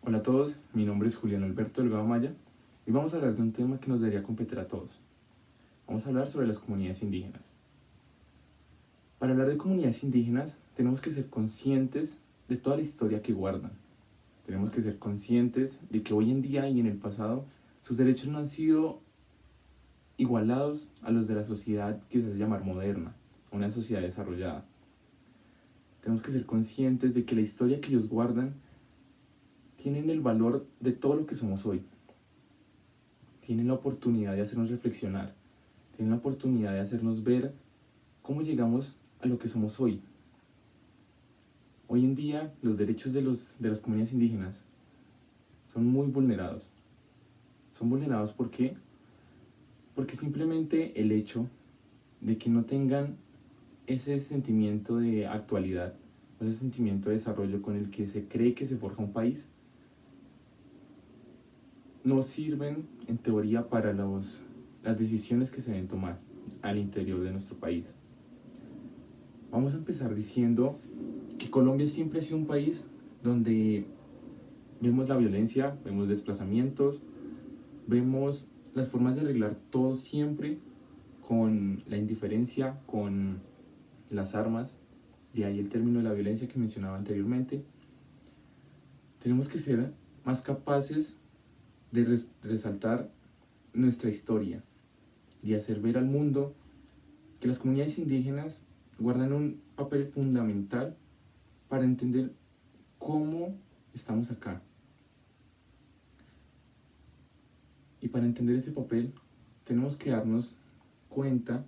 Hola a todos, mi nombre es Julián Alberto Delgado Maya y vamos a hablar de un tema que nos debería competir a todos. Vamos a hablar sobre las comunidades indígenas. Para hablar de comunidades indígenas tenemos que ser conscientes de toda la historia que guardan. Tenemos que ser conscientes de que hoy en día y en el pasado sus derechos no han sido igualados a los de la sociedad que se hace llamar moderna, una sociedad desarrollada. Tenemos que ser conscientes de que la historia que ellos guardan tienen el valor de todo lo que somos hoy. Tienen la oportunidad de hacernos reflexionar, tienen la oportunidad de hacernos ver cómo llegamos a lo que somos hoy. Hoy en día los derechos de las comunidades indígenas son muy vulnerados. Son vulnerados ¿por qué? Porque simplemente el hecho de que no tengan ese sentimiento de actualidad, ese sentimiento de desarrollo con el que se cree que se forja un país, no sirven en teoría para las decisiones que se deben tomar al interior de nuestro país. Vamos a empezar diciendo que Colombia siempre ha sido un país donde vemos la violencia, vemos desplazamientos, vemos las formas de arreglar todo siempre con la indiferencia, con las armas, de ahí el término de la violencia que mencionaba anteriormente. Tenemos que ser más capaces de resaltar nuestra historia, de hacer ver al mundo que las comunidades indígenas guardan un papel fundamental para entender cómo estamos acá. Y para entender ese papel, tenemos que darnos cuenta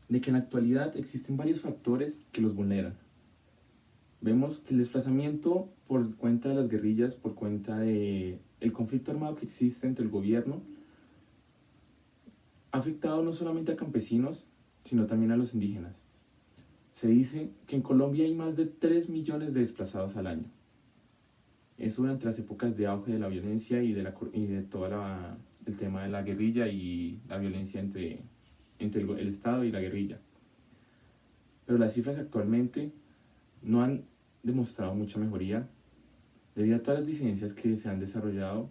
de que en la actualidad existen varios factores que los vulneran. Vemos que el desplazamiento por cuenta de las guerrillas, por cuenta del conflicto armado que existe entre el gobierno, ha afectado no solamente a campesinos, sino también a los indígenas. Se dice que en Colombia hay más de 3 millones de desplazados al año. Eso durante las épocas de auge de la violencia y de todo el tema de la guerrilla y la violencia entre el Estado y la guerrilla. Pero las cifras actualmente no han demostrado mucha mejoría debido a todas las disidencias que se han desarrollado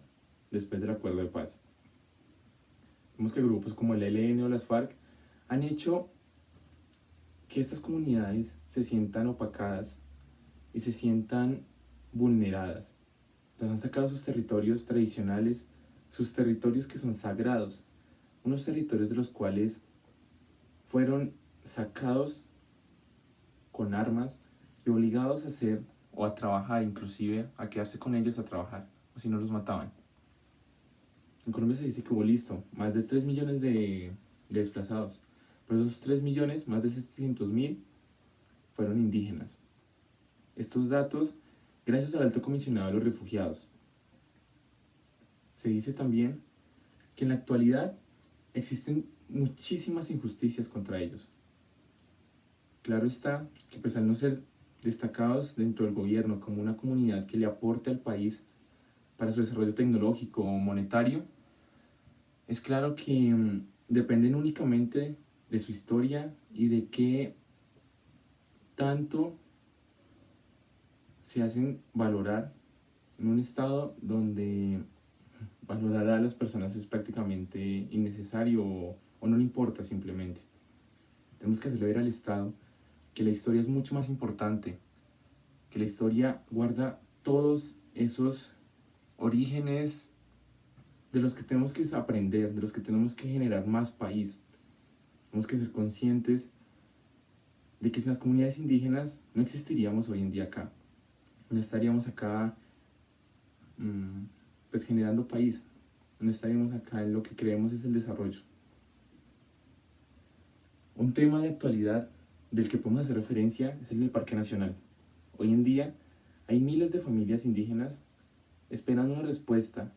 después del acuerdo de paz. Vemos que grupos como el ELN o las FARC han hecho que estas comunidades se sientan opacadas y se sientan vulneradas. Los han sacado a sus territorios tradicionales, sus territorios que son sagrados, unos territorios de los cuales fueron sacados con armas y obligados a hacer o a trabajar, inclusive a quedarse con ellos a trabajar, o si no los mataban. En Colombia se dice que hubo más de 3 millones de desplazados, pero esos 3 millones, más de 700.000 fueron indígenas. Estos datos, gracias al Alto Comisionado de los Refugiados. Se dice también que en la actualidad existen muchísimas injusticias contra ellos. Claro está que pues al no ser destacados dentro del gobierno como una comunidad que le aporte al país para su desarrollo tecnológico o monetario, es claro que dependen únicamente de su historia y de qué tanto se hacen valorar en un estado donde valorar a las personas es prácticamente innecesario o no le importa simplemente. Tenemos que hacerle ver al Estado que la historia es mucho más importante, que la historia guarda todos esos orígenes de los que tenemos que aprender, de los que tenemos que generar más país. Tenemos que ser conscientes de que sin las comunidades indígenas no existiríamos hoy en día acá. No estaríamos acá pues generando país. No estaríamos acá en lo que creemos es el desarrollo. Un tema de actualidad del que podemos hacer referencia es el del Parque Nacional. Hoy en día hay miles de familias indígenas esperando una respuesta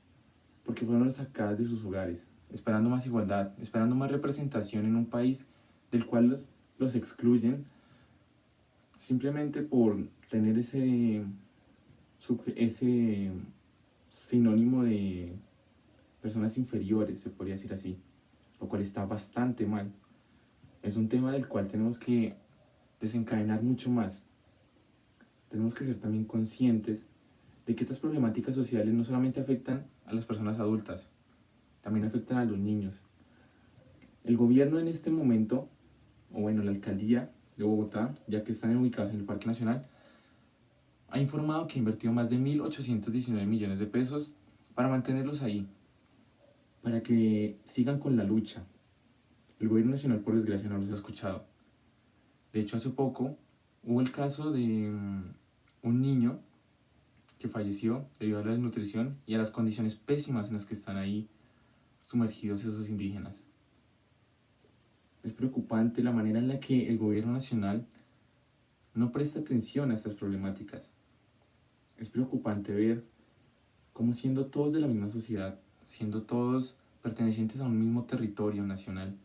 porque fueron sacadas de sus hogares, esperando más igualdad, esperando más representación en un país del cual los excluyen simplemente por tener ese sinónimo de personas inferiores, se podría decir así, lo cual está bastante mal. Es un tema del cual tenemos que desencadenar mucho más. Tenemos que ser también conscientes de que estas problemáticas sociales no solamente afectan a las personas adultas, también afectan a los niños. El gobierno en este momento, o bueno, la alcaldía de Bogotá, ya que están ubicados en el Parque Nacional, ha informado que ha invertido más de 1.819 millones de pesos para mantenerlos ahí, para que sigan con la lucha. El gobierno nacional, por desgracia, no los ha escuchado. De hecho, hace poco hubo el caso de un niño que falleció debido a la desnutrición y a las condiciones pésimas en las que están ahí sumergidos esos indígenas. Es preocupante la manera en la que el gobierno nacional no presta atención a estas problemáticas. Es preocupante ver cómo, siendo todos de la misma sociedad, siendo todos pertenecientes a un mismo territorio nacional,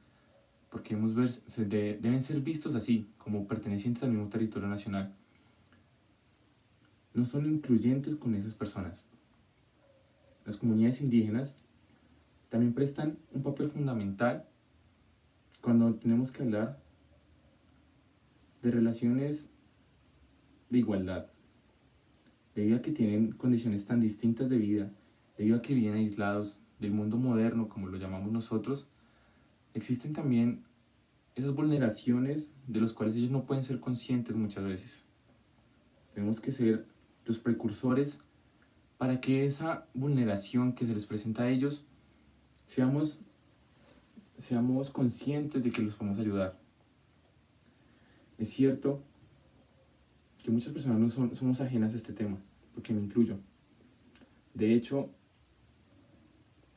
porque deben ser vistos así, como pertenecientes al mismo territorio nacional, no son incluyentes con esas personas. Las comunidades indígenas también prestan un papel fundamental cuando tenemos que hablar de relaciones de igualdad, debido a que tienen condiciones tan distintas de vida, debido a que viven aislados del mundo moderno, como lo llamamos nosotros. Existen también esas vulneraciones de las cuales ellos no pueden ser conscientes muchas veces. Tenemos que ser los precursores para que esa vulneración que se les presenta a ellos seamos conscientes de que los podemos ayudar. Es cierto que muchas personas no somos ajenas a este tema, porque me incluyo. De hecho,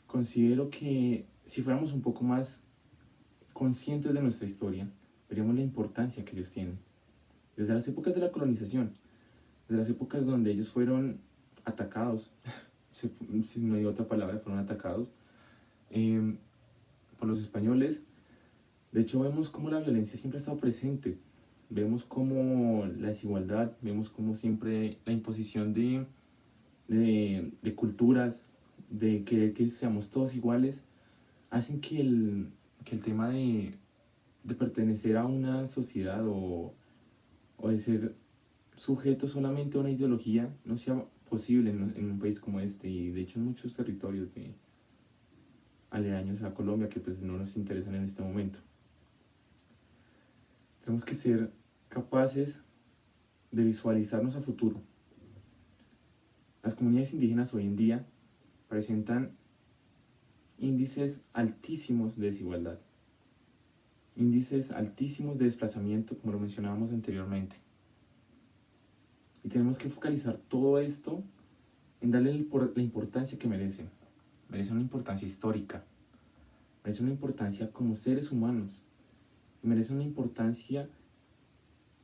considero que si fuéramos un poco más conscientes de nuestra historia, veríamos la importancia que ellos tienen. Desde las épocas de la colonización, desde las épocas donde ellos fueron atacados, si no hay otra palabra, fueron atacados por los españoles. De hecho, vemos cómo la violencia siempre ha estado presente. Vemos cómo la desigualdad, vemos cómo siempre la imposición de culturas, de querer que seamos todos iguales, hacen que el tema de pertenecer a una sociedad o de ser sujeto solamente a una ideología no sea posible en un país como este, y de hecho en muchos territorios aledaños a Colombia que pues no nos interesan en este momento. Tenemos que ser capaces de visualizarnos a futuro. Las comunidades indígenas hoy en día presentan índices altísimos de desigualdad, índices altísimos de desplazamiento, como lo mencionábamos anteriormente. Y tenemos que focalizar todo esto en darle la importancia que merecen. Merecen una importancia histórica, merecen una importancia como seres humanos, y merecen una importancia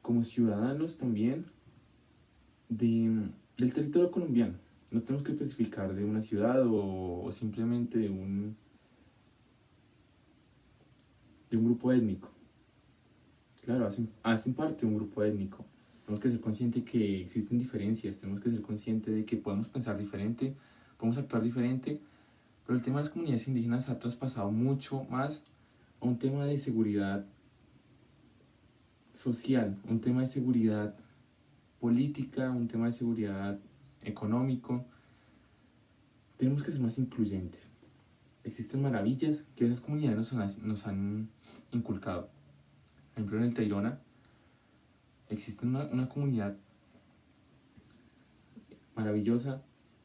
como ciudadanos también del territorio colombiano. No tenemos que especificar de una ciudad o simplemente de un grupo étnico. Claro, hacen parte de un grupo étnico. Tenemos que ser conscientes de que existen diferencias, tenemos que ser conscientes de que podemos pensar diferente, podemos actuar diferente, pero el tema de las comunidades indígenas ha traspasado mucho más a un tema de seguridad social, un tema de seguridad política, un tema de seguridad económico. Tenemos que ser más incluyentes. Existen maravillas que esas comunidades nos han inculcado. Por ejemplo, en el Tayrona existe una comunidad maravillosa.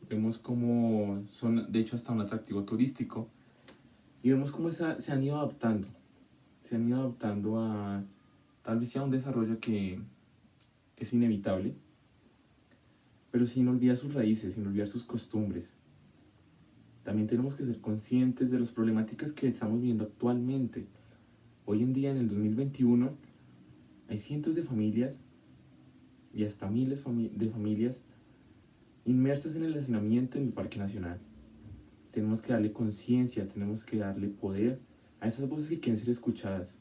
Vemos cómo son, de hecho, hasta un atractivo turístico. Y vemos cómo se han ido adaptando. Se han ido adaptando a tal vez sea un desarrollo que es inevitable, pero sin olvidar sus raíces, sin olvidar sus costumbres. También tenemos que ser conscientes de las problemáticas que estamos viendo actualmente. Hoy en día, en el 2021, hay cientos de familias y hasta miles de familias inmersas en el hacinamiento en el Parque Nacional. Tenemos que darle conciencia, tenemos que darle poder a esas voces que quieren ser escuchadas.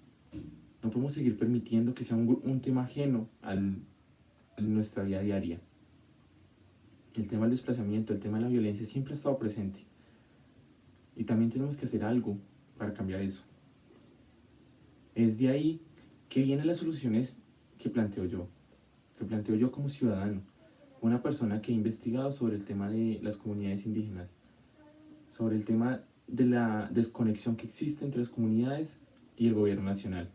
No podemos seguir permitiendo que sea un tema ajeno a nuestra vida diaria. El tema del desplazamiento, el tema de la violencia siempre ha estado presente. Y también tenemos que hacer algo para cambiar eso. Es de ahí que vienen las soluciones que planteo yo como ciudadano. una persona que ha investigado sobre el tema de las comunidades indígenas, sobre el tema de la desconexión que existe entre las comunidades y el gobierno nacional.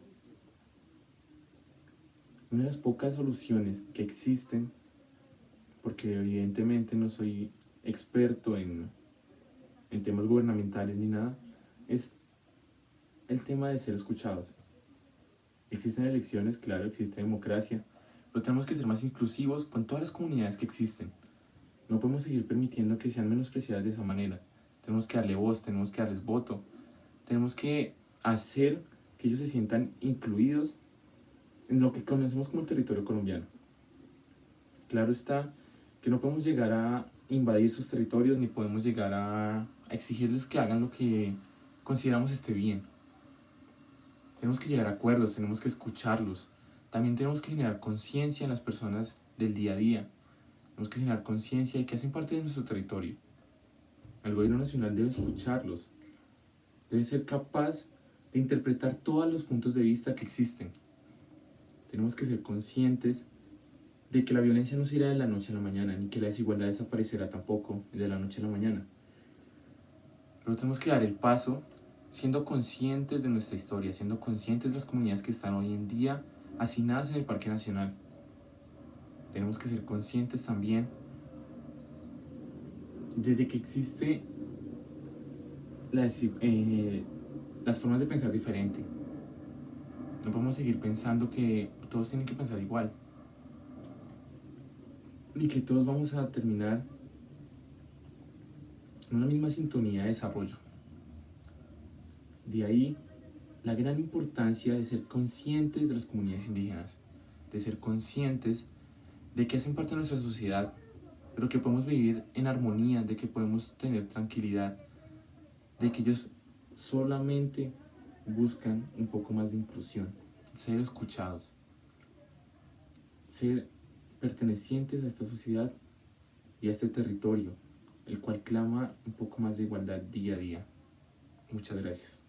Una de las pocas soluciones que existen, porque evidentemente no soy experto en temas gubernamentales ni nada, es el tema de ser escuchados. Existen elecciones, claro, existe democracia, pero tenemos que ser más inclusivos con todas las comunidades que existen. No podemos seguir permitiendo que sean menospreciadas de esa manera. Tenemos que darle voz, tenemos que darles voto, tenemos que hacer que ellos se sientan incluidos en lo que conocemos como el territorio colombiano. Claro está que no podemos llegar a invadir sus territorios ni podemos llegar a exigirles que hagan lo que consideramos esté bien. Tenemos que llegar a acuerdos, tenemos que escucharlos. También tenemos que generar conciencia en las personas del día a día. Tenemos que generar conciencia de que hacen parte de nuestro territorio. El gobierno nacional debe escucharlos. Debe ser capaz de interpretar todos los puntos de vista que existen. Tenemos que ser conscientes de que la violencia no se irá de la noche a la mañana, ni que la desigualdad desaparecerá tampoco de la noche a la mañana. Pero tenemos que dar el paso siendo conscientes de nuestra historia, siendo conscientes de las comunidades que están hoy en día hacinadas en el Parque Nacional. Tenemos que ser conscientes también desde que existe las formas de pensar diferente. No podemos seguir pensando que todos tienen que pensar igual, ni que todos vamos a terminar en una misma sintonía de desarrollo. De ahí la gran importancia de ser conscientes de las comunidades indígenas, de ser conscientes de que hacen parte de nuestra sociedad, pero que podemos vivir en armonía, de que podemos tener tranquilidad, de que ellos solamente buscan un poco más de inclusión, ser escuchados, ser pertenecientes a esta sociedad y a este territorio, el cual clama un poco más de igualdad día a día. Muchas gracias.